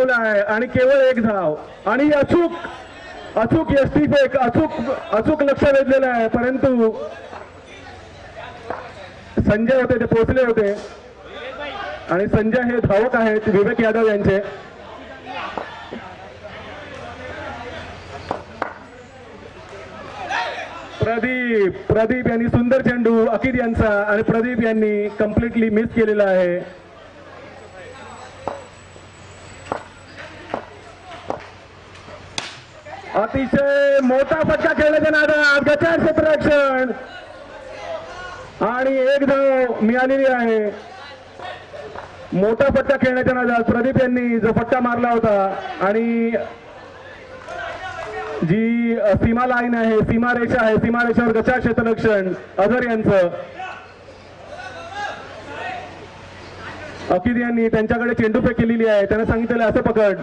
आणि केवळ एक धाव आणि अचूक अचूक यष्टी फेक अचूक लक्ष वेधलेलं आहे, परंतु संजय होते ते पोहोचले होते आणि संजय हे धावक आहेत विवेक यादव यांचे. प्रदीप यांनी सुंदर चेंडू अकिर यांचा आणि प्रदीप यांनी कम्प्लिटली मिस केलेला आहे. अतिशय मोठा फटका खेळण्याच्या नादात गचार क्षेत्ररक्षण आणि एक धाव मिळालेली आहे. मोठा फटका खेळण्याच्या नादात प्रदीप यांनी जो फटका मारला होता आणि जी सीमा लाईन आहे, सीमा रेषा आहे, सीमा रेषेवर गचार क्षेत्ररक्षण अझर यांचं. अकिर यांनी त्यांच्याकडे चेंडू फेक केलेली आहे, त्यांना सांगितलेलं असं पकड.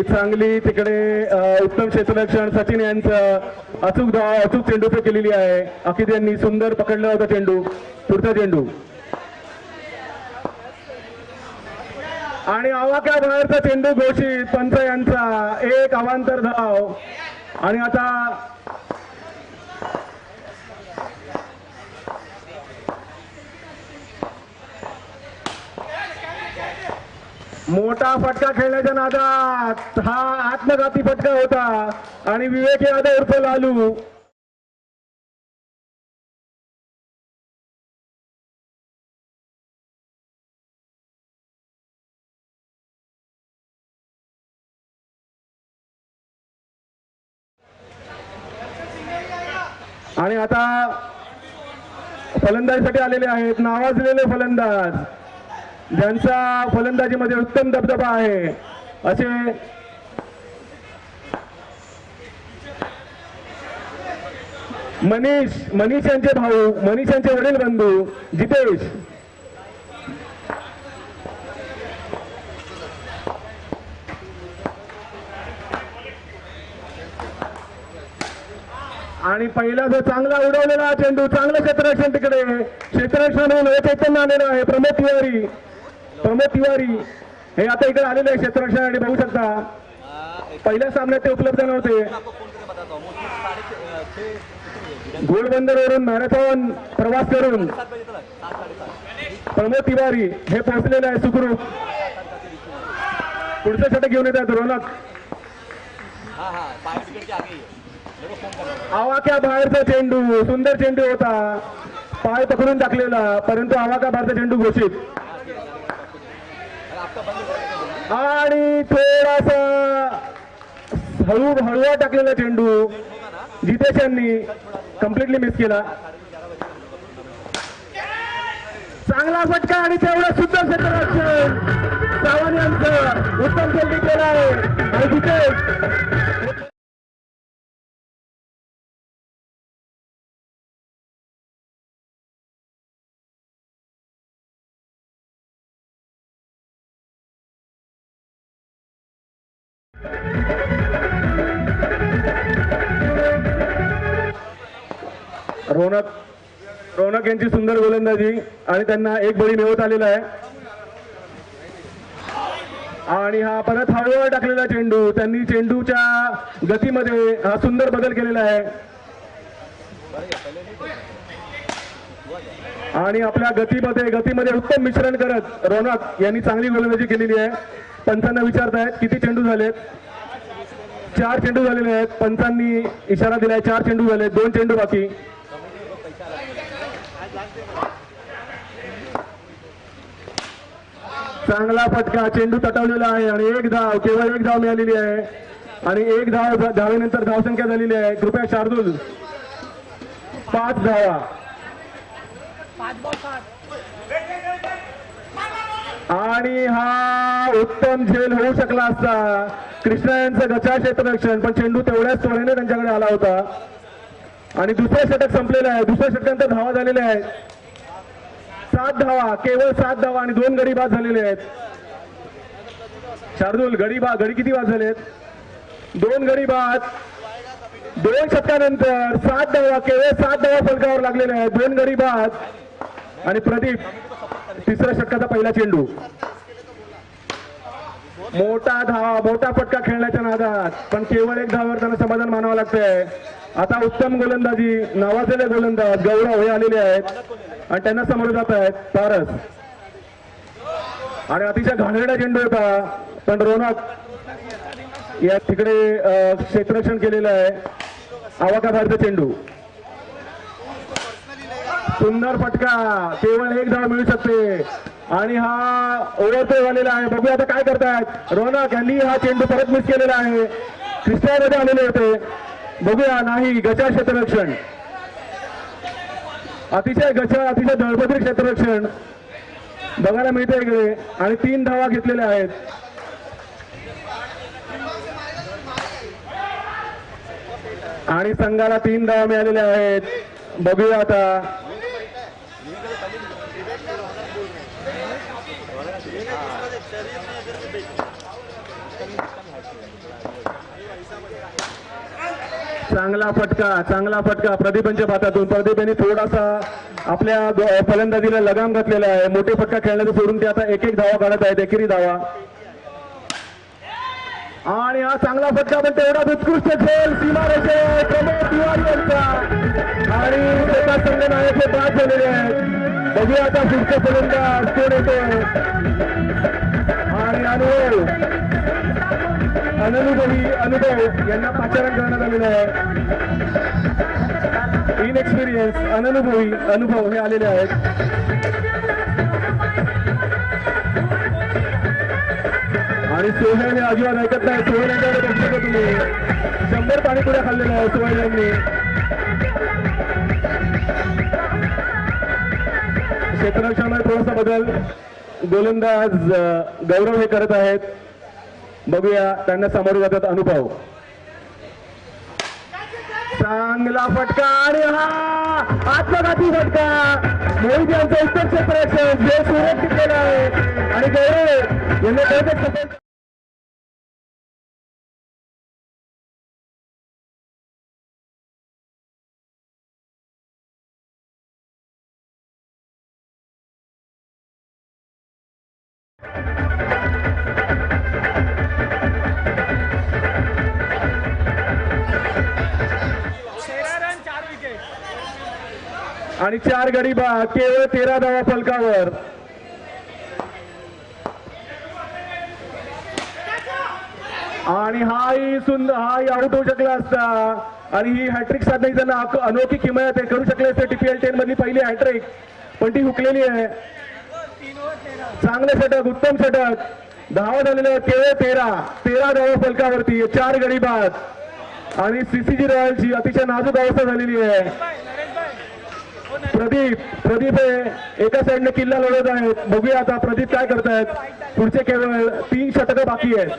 चांगली तिकडे उत्तम क्षेत्ररक्षण सचिन यांचं अचूक धाव अचूक चेंडू फेक केलेली आहे. अकिर यांनी सुंदर पकडला होता चेंडू. पुढचा चेंडू आणि आवाक्या बाहेरचा चेंडू घोषित पंच यांचा. एक अवांतर धाव आणि आता मोठा फटका खेळण्याच्या नादात हा आत्मघाती फटका होता आणि विवेक यादव उर्फ लालू आणि आता फलंदाजीसाठी आलेले आहेत नावाजलेले फलंदाज ज्यांचा फलंदाजीमध्ये उत्तम दबदबा आहे असे मनीष यांचे भाऊ, मनीष यांचे वडील बंधू जितेश. आणि पहिला जो चांगला उडवलेला चेंडू चांगलं क्षेत्ररक्षण तिकडे क्षेत्ररक्षण चैतन्य आलेलं आहे. प्रमोद तिवारी हे आता इकडे आलेले आहे क्षेत्ररक्षण आणि बघू शकता पहिल्या सामन्यात ते उपलब्ध नव्हते. घोडबंदरवरून मॅरेथॉन प्रवास करून प्रमोद तिवारी हे पोहोचलेले आहे सुखरूप. पुढचं षटक घेऊन येतात रोनक. आवाक्या बाहेरचा चेंडू सुंदर चेंडू होता, पाय पकडून टाकलेला, परंतु आवाक्या बाहेरचा चेंडू घोषित आणि थोडासा हळूहळू टाकलेला चेंडू जितेश यांनी कम्प्लिटली मिस केला. चांगला फटका आणि तेवढा सुंदर क्षेत्ररक्षण सावंत यांचं उत्तम चेंडू केला आहे आणि जितेश रोनक यांची सुंदर गोलंदाजी आणि त्यांना एक बळी मिळवत आलेला आहे. आणि हा परत हळूहळू टाकलेला चेंडू त्यांनी चेंडूच्या गतीमध्ये हा सुंदर बदल केलेला आहे आणि आपल्या गतीमध्ये उत्तम मिश्रण करत रोनक यांनी चांगली गोलंदाजी केलेली आहे. पंचांना विचारतायत किती चेंडू झालेत. 4 चेंडू झालेले आहेत. पंचांनी इशारा दिलाय 4 चेंडू झाले, 2 चेंडू बाकी. चांगला फटका चेंडू तटवलेला आहे आणि एक धाव केवळ एक धाव मिळालेली आहे आणि एक धावेनंतर धावसंख्या झालेली आहे. कृपया शार्दूल 5 धावा आणि हा उत्तम झेल होऊ शकला असता. कृष्णा यांचं गचार क्षेत्ररक्षण पण चेंडू तेवढ्याच त्वरेने त्यांच्याकडे आला होता आणि दुसरं षटक संपलेलं आहे. दुसऱ्या षटकानंतर धावा झालेल्या आहेत 7 धावा, केवळ 7 धावा आणि 2 गडी बाद झालेले आहेत. शार्दूल गडी किती बाद झालेत? 2 गडी बाद 2 षटकानंतर 7 धावा, केवळ 7 धावा फलकावर लागलेल्या आहेत. 2 गडी बाद. आणि प्रदीप तिसऱ्या षटकाचा पहिला चेंडू. मोठा फटका खेळण्याच्या नादात पण केवळ 1 धावावर त्यांना समाधान मानावं लागतंय. आता उत्तम गोलंदाजी, नावाजलेले गोलंदाज गौरव हे आलेले आहेत आणि त्यांना समोर जात आहेत पारस. आणि अतिशय घाणेरडा चेंडू होता पण रोनक या तिकडे क्षेत्ररक्षण केलेलं आहे. आवाकाबाहेरचा चेंडू. सुंदर फटका, केवळ 1 धाव मिळू शकते आणि हा ओव्हरथ्रो झालेला आहे. बघूया आता काय करतायत. रोनक यांनी हा चेंडू परत मिस केलेला आहे. क्रिस्टामध्ये आलेले होते. बघूया, नाही. गचा क्षेत्ररक्षण, अतिशय दळपत्री क्षेत्ररक्षण बघायला मिळते इकडे. आणि 3 धावा घेतलेल्या आहेत. आणि संघाला 3 धावा मिळालेल्या आहेत. बघूया आता. चांगला फटका प्रदीपांच्या हातातून. प्रदीप यांनी थोडासा आपल्या फलंदाजीला लगाम घातलेला आहे. मोठे फटका खेळण्याचं सोडून ते आता 1-1 धावा काढत आहेत, एकेरी धावा. आणि हा चांगला फटका पण तेवढाच उत्कृष्ट खेळ सीमारेषेवर प्रमोद तिवारी यांचा. आणि एका संघ नायक हे बाद झालेले आहेत. बघूया आता पुढचा फलंदाज कोण येतो. आणि अनुभव यांना पाचारण करण्यात आलेलं आहे. इनएक्सपिरियन्स अनुभव हे आलेले आहेत. आणि सोहेल हे अजिबात ऐकत नाही. सोहेल यांच्याकडे बघू शकता तुम्ही. 100 पाणीपुऱ्या खाल्लेल्या आहे सोहेल यांनी. क्षेत्ररक्षणामध्ये थोडासा बदल गोलंदाज गौरव हे करत आहेत. बघूया त्यांना समोर जातात अनुभव. चांगला फटका आणि हा आत्मघाती फटका. मोहित यांचं उत्तर क्षेत्ररक्षण जे सुरक्षित केलं आहे. आणि गौरव यांना कळत आणि 4 गडी बाद, केवळ 13 धावा फलकावर. आणि हाही आउट होऊ शकला असता. आणि ही हॅट्रिक साधण्याची त्यांना अनोखी किंमत आहे. करू शकले असते TPL 10 मधली पहिली हॅट्रिक, पण ती हुकलेली आहे. चांगले षटक, उत्तम षटक. धावा झालेल्या केवळ 13 धावा फलकावरती, 4 गडी बाद. आणि CCG रॉयलची अतिशय नाजूक अवस्था झालेली आहे. प्रदीप हे एका साईडने किल्ला लढत आहेत. बघूया आता प्रदीप काय करतायत. पुढचे केवळ 3 षटकं बाकी आहेत.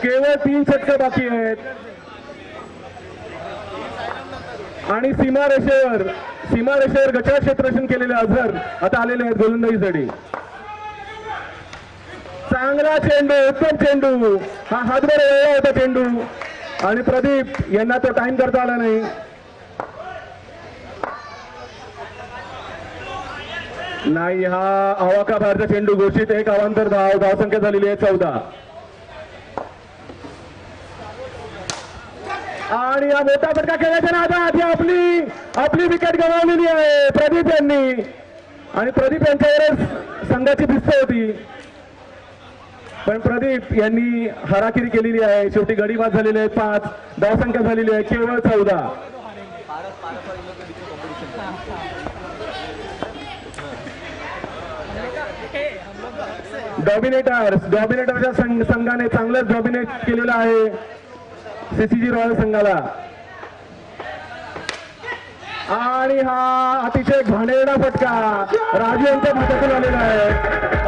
केवळ 3 षटकं बाकी आहेत. आणि सीमारेषेवर गचाळ क्षेत्ररक्षण केलेले अझर आता आलेले आहेत गोलंदाजीसाठी. चांगला चेंडू, उत्तम चेंडू. हा हातभर वेळा होता चेंडू आणि प्रदीप यांना तो टाइम करता आला नाही. हा आवाका बाहेरचा चेंडू घोषित. 1 अवांतर धावसंख्या झालेली आहे 14. आणि हा मोठा फटका खेळण्याच्या नादात आपली विकेट गमावलेली आहे प्रदीप यांनी. आणि प्रदीप यांच्यावरच संघाची भिस्त होती, पण प्रदीप यांनी हाराकिरी केलेली आहे. शेवटी गडी बाद झालेले आहेत. 5 धावसंख्या झालेली आहे केवळ 14. डॉमिनेटरच्या संघाने चांगलंच डॉमिनेट केलेलं आहे CCG रॉयल संघाला. आणि हा अतिशय घाणेरडा फटका राजू यांच्या हातातून आलेला आहे.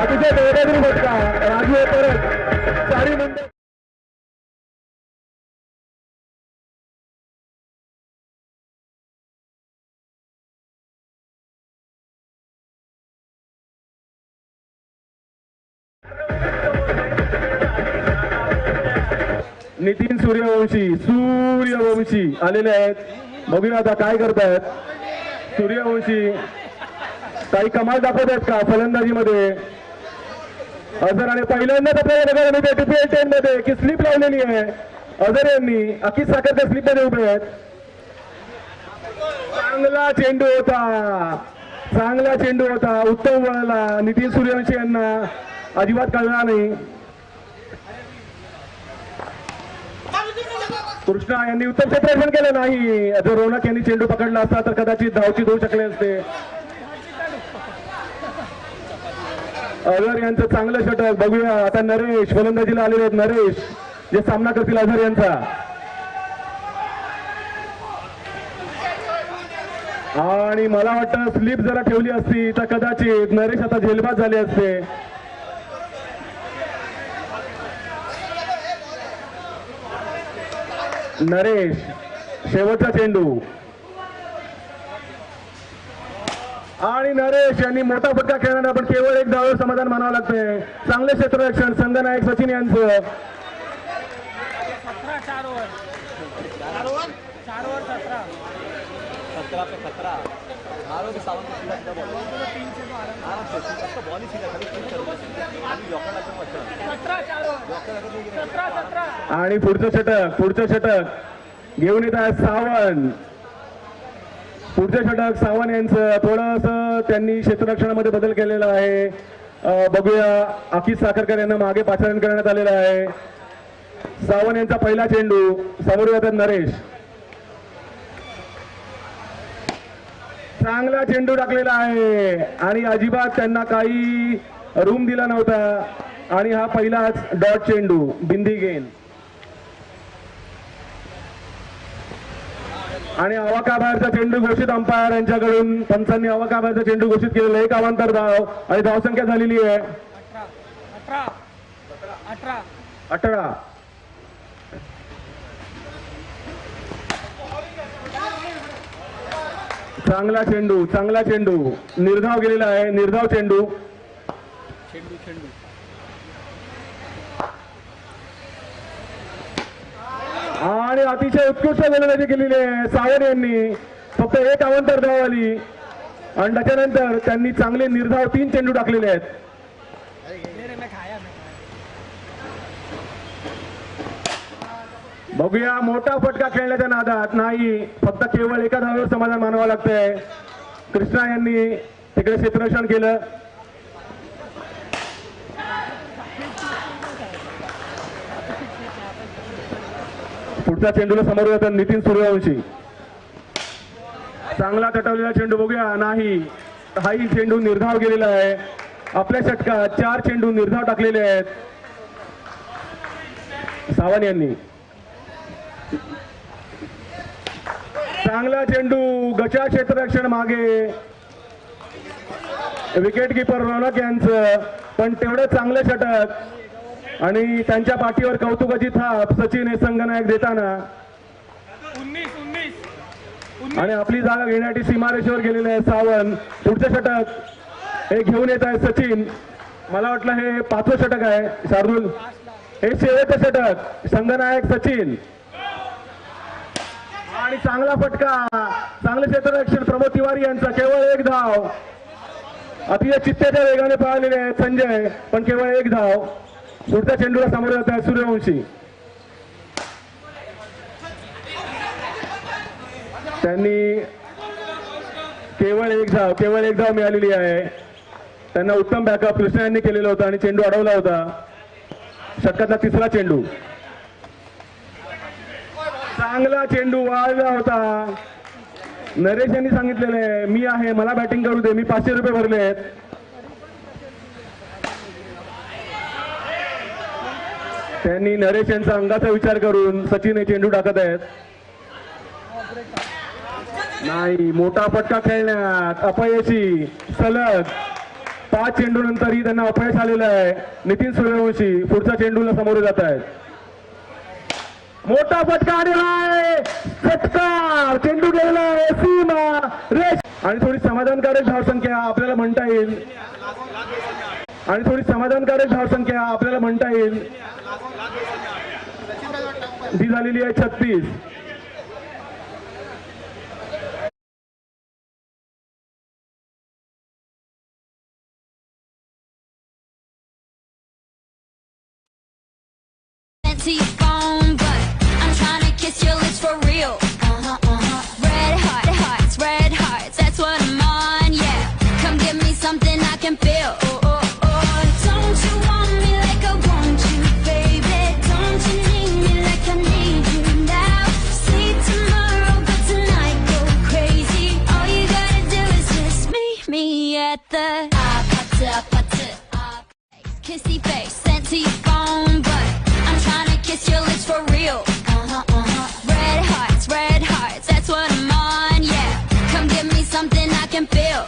अतिशय बेदरी फटका. राजू परत 4 मिनिटं नितीन सूर्यवंशी आलेले आहेत. बघूया आता काय करतायत सूर्यवंशी. काही कमाल दाखवत आहेत का फलंदाजीमध्ये. अझर आणि पहिल्यांदाच आपल्याला बघायला मिळते टीपीएल 10 मध्ये की स्लिप लावलेली आहे. अझर यांनी अकित साखरच्या स्लिप मध्ये उभे आहेत. चांगला चेंडू होता उत्तम वळला. नितीन सूर्यवंशी यांना अजिबात कळला नाही. कृष्णा यांनी उत्तम क्षेत्ररक्षण केलं नाही. जर रोनक यांनी चेंडू पकडला असता तर कदाचित धावची होऊ शकले असते. अझर यांचं चांगलं षटक. बघूया आता नरेश फलंदाजीला आलेले आहेत. नरेश जे सामना करतील अझर यांचा. आणि मला वाटतं स्लिप जरा ठेवली असती तर कदाचित नरेश आता झेलबाद झाले असते. नरेश शेवटचा चेंडू आणि नरेश यांनी मोठा फटका खेळणार पण केवळ एक धावावर समाधान मानावं लागतंय. चांगले क्षेत्ररक्षण संघनायक सचिन यांचं. आणि पुढचं षटक घेऊन येत आहेत सावंत. पुढचे षटक सावंत यांचं. थोडस त्यांनी क्षेत्ररक्षणामध्ये बदल केलेला आहे. बघूया अकित साखरकर यांना मागे पाचारण करण्यात आलेलं आहे. सावंत यांचा पहिला चेंडू. समोर येतात नरेश. चांगला चेंडू टाकलेला आहे आणि अजिबात त्यांना काही रूम दिला नव्हता. आणि हा पहिलाच डॉट चेंडू बिंदी गेंद. आणि अवाकाबाहेरचा चेंडू घोषित अंपायर यांच्याकडून. पंचांनी अवाकाबाहेरचा चेंडू घोषित केलेला. एक अवांतर धाव आणि धावसंख्या झालेली आहे 18. चांगला चेंडू निर्धाव गेलेला आहे. निर्धाव चेंडू. आणि अतिशय उत्कृष्ट गोलंदाजी केलेली आहे सावंत यांनी. फक्त एक अवांतर धाव आली आणि त्याच्यानंतर त्यांनी चांगले निर्धाव 3 चेंडू टाकलेले आहेत. बघूया मोठा फटका खेळण्याच्या नादात नाही. फक्त केवळ एका धावावर समाधान मानावं लागतंय. कृष्णा यांनी तिकडे क्षेत्ररक्षण केलं. पुढच्या चेंडूला समोर येतात नितीन सूर्यवंशी. चांगला तटवलेला चेंडू. बघूया नाही. हाही चेंडू निर्धाव गेलेला आहे. आपल्या षटकात 4 चेंडू निर्धाव टाकलेले आहेत सावंत यांनी. चांगला चेंडू. गचा क्षेत्ररक्षण मागे. विकेट किपर रोनक यांचं. पण तेवढं चांगलं षटक आणि त्यांच्या पाठीवर कौतुकाची थाप सचिन हे संघनायक देताना. आणि आपली जागा घेण्यासाठी सीमारेषेवर गेलेले आहे सावंत. पुढचं षटक हे घेऊन येत आहे सचिन. मला वाटलं हे 5वं षटक आहे शार्दूल. हे शेवटचं षटक संघनायक सचिन. आणि चांगला फटका. चांगले क्षेत्ररक्षण प्रमोद तिवारी यांचा. केवळ एक धाव. अतिशय चित्त्याच्या वेगाने पळालेले आहेत संजय पण केवळ एक धाव. पुढच्या चेंडूला समोर जात आहे सूर्यवंशी. त्यांनी केवळ एक धाव मिळालेली आहे. त्यांना उत्तम बॅकअप कृष्णा यांनी केलेला होता आणि चेंडू अडवला होता. षटकातला 3रा चेंडू. चांगला चेंडू वाळला होता. नरेश यांनी सांगितलेलं आहे मी आहे मला बॅटिंग करू दे. मी 500 रुपये भरले आहेत. त्यांनी नरेश यांचा अंगाचा विचार करून सचिन हे चेंडू टाकत आहेत. नाही. मोठा फटका खेळण्यात अपयशी. सलग 5 चेंडू नंतरही त्यांना अपयश आलेलं आहे. नितीन सूर्यवंशी पुढच्या चेंडूला समोर जात आहेत. मोठा फटका आणि षटकार. चेंडू गेलेला आहे सीमा रेष. आणि थोडी समाधानकारक धावसंख्या आपल्याला म्हणता येईल. ती झालेली आहे 36. To your phone, but I'm trying to kiss your lips for real. Red hearts, that's what I'm on, yeah. Come give me something I can feel. Don't you want me like I want you, baby? Don't you need me like I need you now? See tomorrow, but tonight go crazy. All you gotta do is just meet me at the kissy face sent to your phone, but I'm trying to kiss your lips for real. Red hearts, that's what I'm on, yeah. Come give me something I can feel.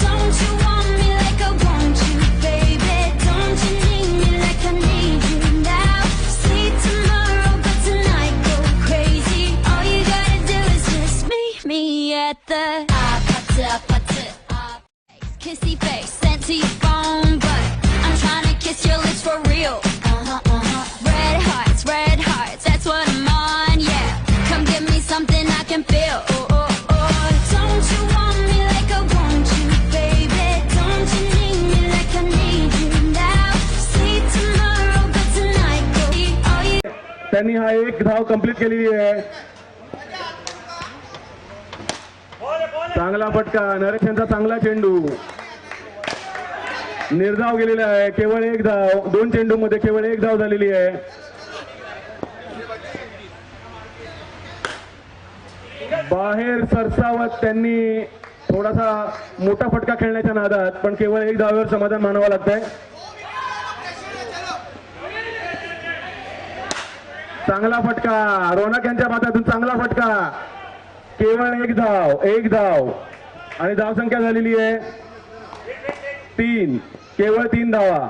Don't you want me like I want you, baby? Don't you need me like I need you now? See tomorrow, but tonight go crazy. All you gotta do is just meet me at the kissy face sent to your phone, but I'm trying to kiss your lips for real. Red hearts, that's what I'm on, yeah. Come give me something I can feel. Don't you want me like I want you, baby? Don't you need me like I need you now? See tomorrow, but tonight go. All you त्यांनी हा एक धाव complete केलेली आहे. चांगला फटका, नरेश यांचा चांगला चेंडू, निर्धाव गेलेला आहे. केवळ एक धाव, 2 चेंडू मध्ये केवळ एक धाव झालेली आहे. बाहेर सरसावत त्यांनी थोडासा मोठा फटका खेळण्याच्या नादात, पण केवळ एक धावेवर समाधान मानावं लागतंय. चांगला फटका, रोनक यांच्या हातातून चांगला फटका, केवळ एक धाव आणि धावसंख्या झालेली आहे 3. केवळ 3 धावा.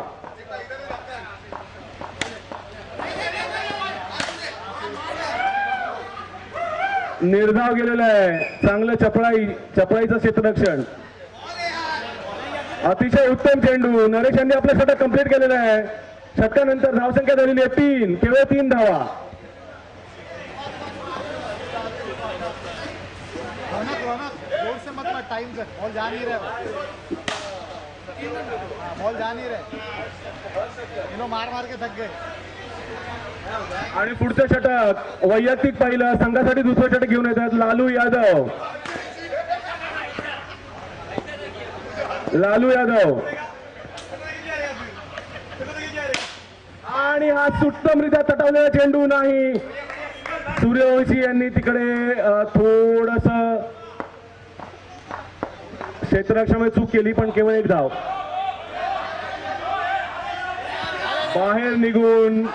निर्धाव गेलेला आहे. चांगलं चपळाईचं क्षेत्ररक्षण, अतिशय उत्तम चेंडू. नरेश यांनी आपलं षटक कंप्लीट केलेलं आहे. षटकानंतर धावसंख्या झालेली आहे 3. केवळ 3 धावा. टाइम से बॉल जा नहीं रहा, ये लोग मार के थक गए. आणि पुढचं षटक वैयक्तिक पाहिलं, संघासाठी दुसरं षटक घेऊन येतात लालू यादव. आणि हा सुत्तमरित्या तटवलेला चेंडू नाही. सूर्यवंशी यांनी तिकडे थोडस क्षेत्ररक्षणामध्ये चूक केली, पण केवळ एक धाव. बाहेर निघून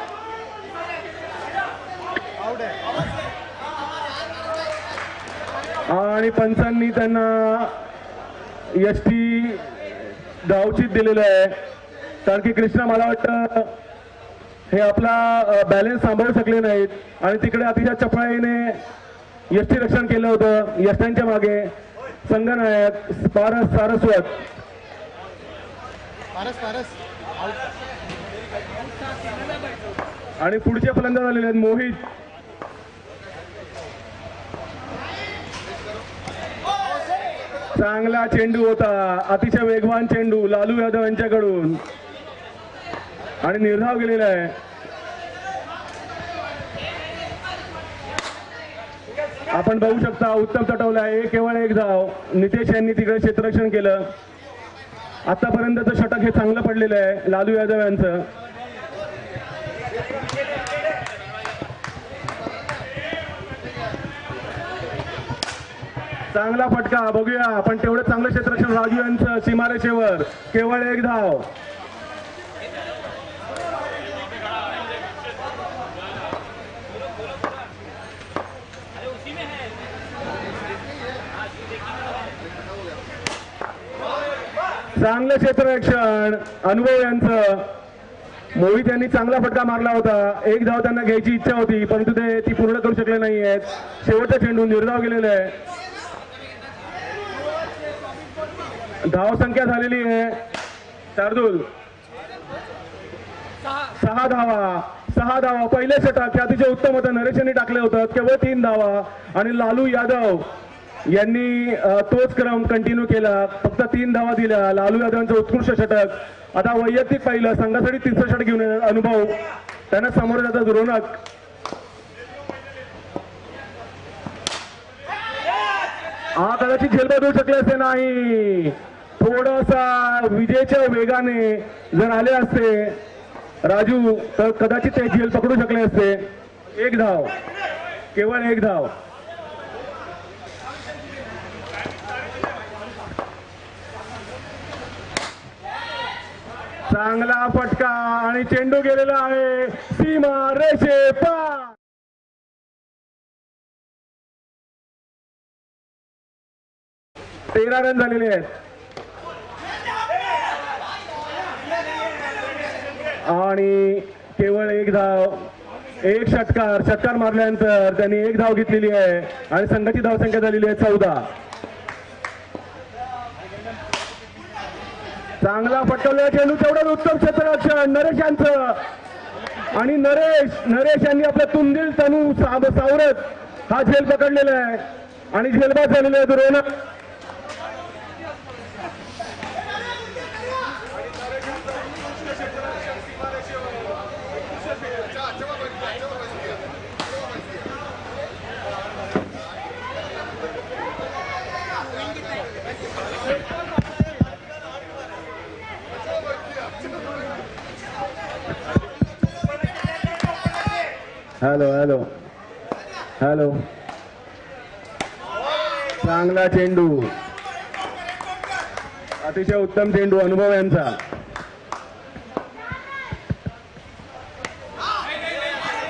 आणि पंचांनी त्यांना एसटी धावचीत दिलेलं आहे. कारण की कृष्णा मला वाटतं हे आपला बॅलन्स सांभाळू शकले नाहीत आणि तिकडे अतिशय चपळाईने एसटी रक्षण केलं होतं. यष्टांच्या मागे संघनायक सारस्वत आणि पुढचे फलंदाज आलेले आहेत मोहित. चांगला चेंडू होता, अतिशय वेगवान चेंडू लालू यादव यांच्याकडून आणि निर्धाव गेलेला आहे. आपण बघू शकता उत्तम तटवला आहे. केवळ एक धाव. नितेश यांनी तिकडे क्षेत्ररक्षण केलं. आतापर्यंतचं षटक हे चांगलं पडलेलं आहे लालू यादव यांचं. चांगला फटका बघूया, पण तेवढं चांगलं क्षेत्ररक्षण राजू यांचं सीमारेषेवर. केवळ एक धाव. चांगलं क्षेत्ररक्षण अनुभव यांचं. मोहित यांनी चांगला फटका मारला होता. एक धाव त्यांना घ्यायची इच्छा होती, परंतु ते ती पूर्ण करू शकले नाही आहेत. शेवटचा चेंडू निर्धाव गेलेला आहे. धाव संख्या झालेली आहे शार्दूल 6 धावा. 6 धावा. पहिले षटक हे अतिशय उत्तम होतं, नरेश यांनी टाकले होतं, केवळ 3 धावा. आणि लालू यादव यांनी तोच क्रम कंटिन्यू केला, फक्त 3 धावा दिल्या. लालू यादवांचं उत्कृष्ट षटक. आता वैयक्तिक पहिलं, संघासाठी तिसरं षटक घेऊन येणार अनुभव, त्यांना समोर जातात रोनक. हा कदाचित झेलबाद होऊ शकले असते नाही, थोडासा विजेच्या वेगाने जर आले असते राजू तर कदाचित ते झेल पकडू शकले असते. 1 धाव, केवळ 1 धाव. चांगला फटका आणि चेंडू गेलेला आहे सीमा रेषे पार. 13 रन झालेले आहेत. आणि केवळ 1 धाव, 1 षटकार मारल्यानंतर त्यांनी 1 धाव घेतलेली आहे आणि संघाची धावसंख्या झालेली आहे 14. चांगला फटकवलेला चेंडू, तेवढं उत्तम क्षेत्ररक्षण नरेश यांचं. आणि नरेश यांनी आपल्या तुंदिल तनू सावरत हा झेल पकडलेला आहे आणि झेलबाद झालेला आहे रोनक. Hello hello hello. चांगला चेंडू, अतिशय उत्तम चेंडू अनुभव यांचा.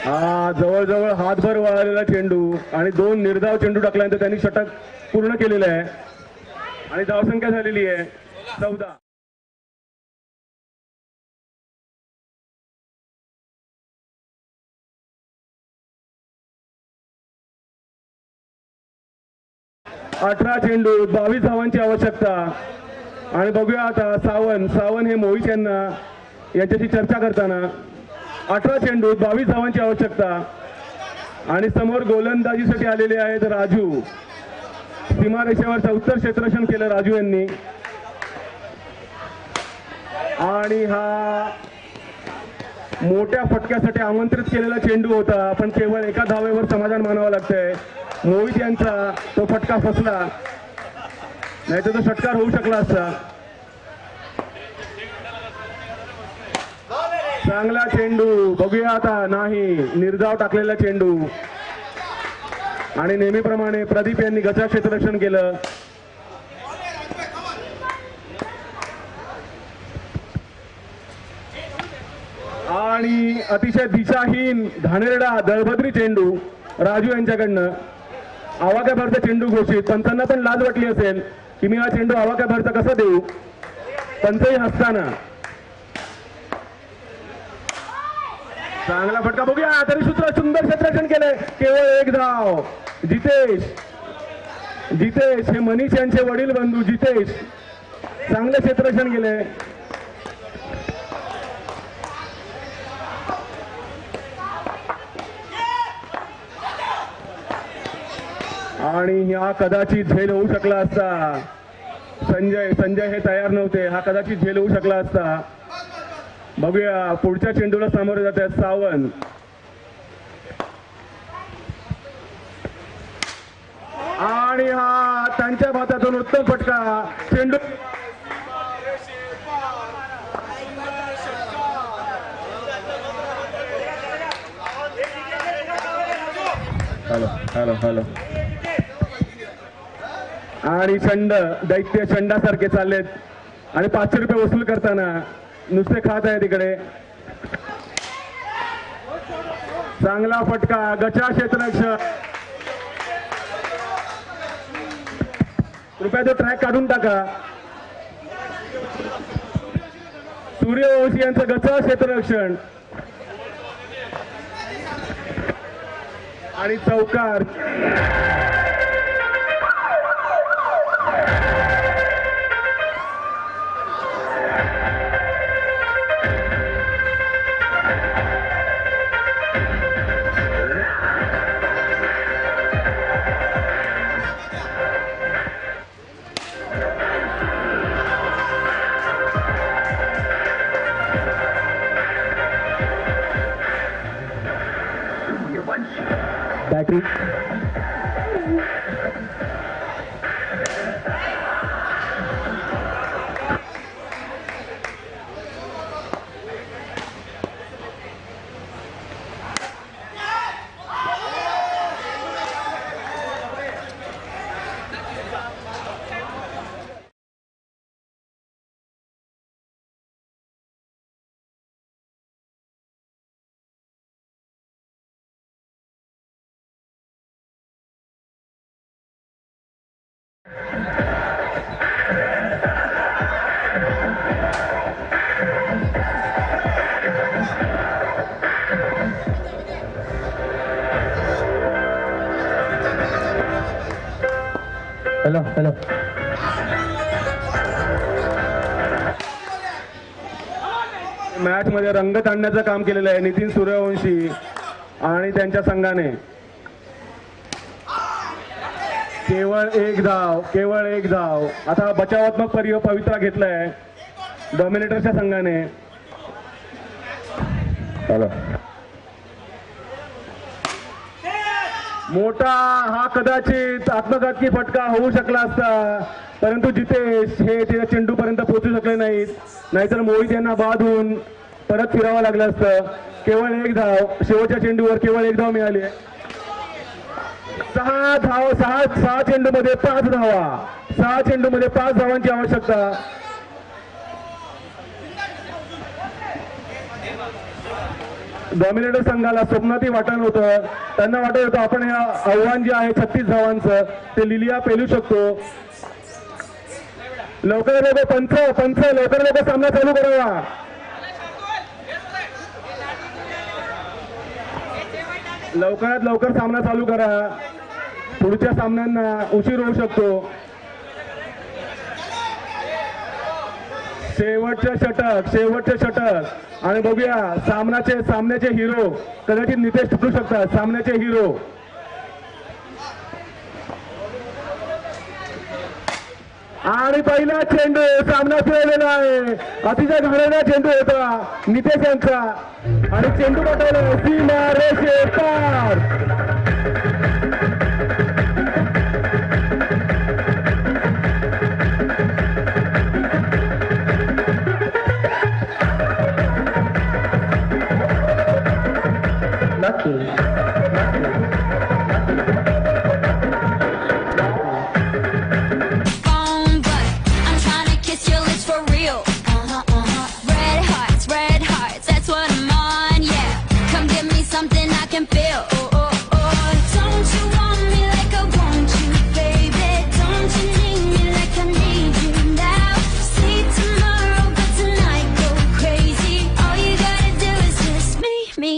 हा जवळजवळ हातभर वळालेला चेंडू आणि 2 निर्धाव चेंडू टाकल्यानंतर त्यांनी षटक पूर्ण केलेलं आहे आणि धावसंख्या झालेली आहे 14. अठरा चेंडू 22 धावांची आवश्यकता. आणि बघूया आता सावन हे मोहित यांच्याशी चर्चा करताना. 18 चेंडू 22 धावांची आवश्यकता. आणि समोर गोलंदाजीसाठी आलेले आहेत राजू. सीमारेषेवरचं उत्तर क्षेत्ररक्षण केलं राजू यांनी. आणि हा मोठ्या फटक्यासाठी आमंत्रित केलेला चेंडू होता, पण केवळ 1 धावेवर समाधान मानावं लागतंय. मोहित यांचा तो फटका फसला, नाही तर तो षटकार होऊ शकला असता. चांगला चेंडू, बघूया आता, नाही, निर्धाव टाकलेला चेंडू. आणि नेहमीप्रमाणे प्रदीप यांनी गचा क्षेत्ररक्षण केलं. आणि अतिशय दिशाहीन घाणेरडा दळभद्री चेंडू राजू यांच्याकडनं. आवाक्याभरचा चेंडू घोषित. पंचांना पण लाज वाटली असेल की मी हा चेंडू आवाक्याभरचा कसा देऊ, पंचही हसताना. चांगला फटका, बघूया तरी सूत्र, सुंदर क्षेत्ररक्षण केलंय. केवळ 1 धाव. जितेश हे मनीष यांचे वडील बंधू जितेश, चांगलं क्षेत्ररक्षण केलंय. आणि हा कदाचित झेल होऊ शकला असता. संजय हे तयार नव्हते, हा कदाचित झेल होऊ शकला असता. बघूया पुढच्या चेंडूला सामोरे जात आहेत सावंत. आणि हा त्यांच्या भातातून उत्तम फटका. चेंडू हॅलो. आणि दैत्य षंडासारखे चाललेत आणि 500 रुपये वसूल करताना नुसते खात आहे तिकडे. चांगला फटका, गचा क्षेत्ररक्षण. कृपया तो ट्रॅक काढून टाका. सूर्यवंशी यांचं गचा क्षेत्ररक्षण आणि चौकार. बॅटरी हॅलो हॅलो मॅच मध्ये रंगत आणण्याचं काम केलेलं आहे नितीन सूर्यवंशी आणि त्यांच्या संघाने. केवळ एक धाव आता बचावात्मक पवित्रा घेतलाय डॉमिनेटरच्या संघाने. हॅलो मोठा हा कदाचित आत्मघातकी फटका होऊ शकला असता, परंतु जितेश हे त्या चेंडूपर्यंत पोहोचू शकले नाहीत, नाहीतर मोहित यांना बाद होऊन परत फिरावं लागलं असतं. केवळ एक धाव, शेवटच्या चेंडूवर केवळ एक धाव मिळाली. 6 चेंडूमध्ये 5 धावा, 6 चेंडूमध्ये 5 धावांची आवश्यकता. डॉमिनेटर संघाला स्वप्नातही वाटलं होतं, त्यांना वाटत होतं आपण हे आव्हान जे आहे 36 धावांचं ते लिलिया पेलू शकतो. लवकर पंच लवकर सामना चालू करावा. लवकरात लवकर सामना चालू करा, पुढच्या सामन्यांना उशीर होऊ शकतो. शेवटचे षटक आणि बघूया सामन्याचे हिरो कदाचित नितेश ठरू शकतात. सामन्याचे हिरो आणि पहिला चेंडू सामना फिरवलेला आहे. अतिशय घाणेरडा चेंडू होता नितेश यांचा आणि चेंडू पाठवला सीमा रेषे पार. Phone, but I'm trying to kiss your lips for real. Red hearts, that's what I'm on. Yeah, come give me something I can feel.